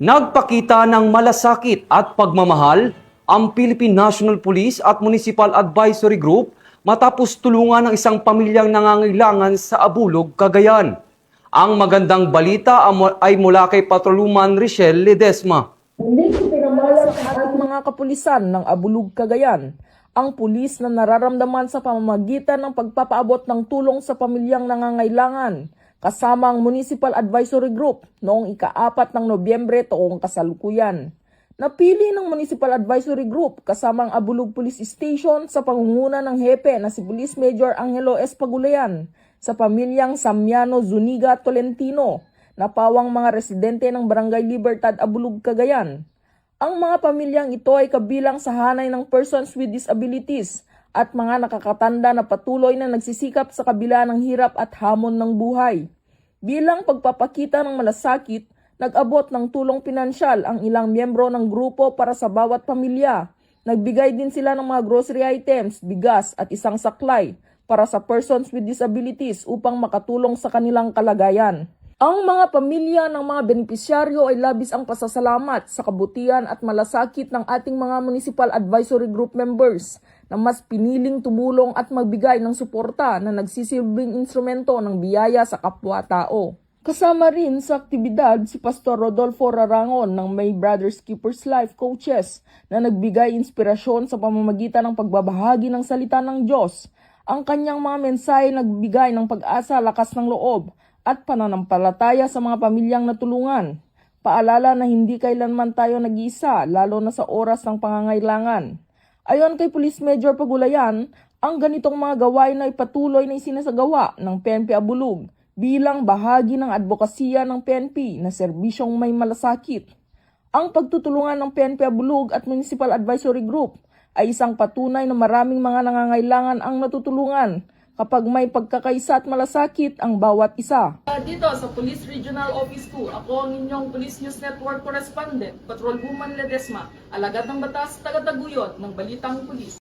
Nagpakita ng malasakit at pagmamahal ang Philippine National Police at Municipal Advisory Group matapos tulungan ng isang pamilyang nangangailangan sa Abulog, Cagayan. Ang magandang balita ay mula kay Patrolwoman Richelle Ledesma. Hindi ko pinamalas sa ating mga kapulisan ng Abulog, Cagayan, ang pulis na nararamdaman sa pamamagitan ng pagpapaabot ng tulong sa pamilyang nangangailangan, kasama ang Municipal Advisory Group noong ika-4 ng Nobyembre taong kasalukuyan. Napili ng Municipal Advisory Group kasama ang Abulog Police Station sa pangunguna ng hepe na si Police Major Angelo S. Pagulayan sa pamilyang Samiano Zuniga Tolentino na pawang mga residente ng Barangay Libertad, Abulog, Cagayan. Ang mga pamilyang ito ay kabilang sa hanay ng persons with disabilities at mga nakakatanda na patuloy na nagsisikap sa kabila ng hirap at hamon ng buhay. Bilang pagpapakita ng malasakit, nag-abot ng tulong pinansyal ang ilang miyembro ng grupo para sa bawat pamilya. Nagbigay din sila ng mga grocery items, bigas at isang saklay para sa persons with disabilities upang makatulong sa kanilang kalagayan. Ang mga pamilya ng mga benepisyaryo ay labis ang pasasalamat sa kabutihan at malasakit ng ating mga Municipal Advisory Group members na mas piniling tumulong at magbigay ng suporta na nagsisilbing instrumento ng biyaya sa kapwa-tao. Kasama rin sa aktibidad si Pastor Rodolfo Rarangon ng May Brothers Keepers Life Coaches na nagbigay inspirasyon sa pamamagitan ng pagbabahagi ng salita ng Diyos. Ang kanyang mga mensahe nagbigay ng pag-asa, lakas ng loob at pananampalataya sa mga pamilyang natulungan. Paalala na hindi kailanman tayo nag-iisa, lalo na sa oras ng pangangailangan. Ayon kay Police Major Pagulayan, ang ganitong mga gawain ay patuloy na isinasagawa ng PNP Abulog bilang bahagi ng advokasya ng PNP na serbisyong may malasakit. Ang pagtutulungan ng PNP Abulog at Municipal Advisory Group ay isang patunay na maraming mga nangangailangan ang natutulungan kapag may pagkakaisa at malasakit ang bawat isa. Dito sa Police Regional Office 2, ako ang inyong Police News Network Correspondent, Patrolwoman Ledesma, alagad ng batas, taga-taguyod ng Balitang Pulis.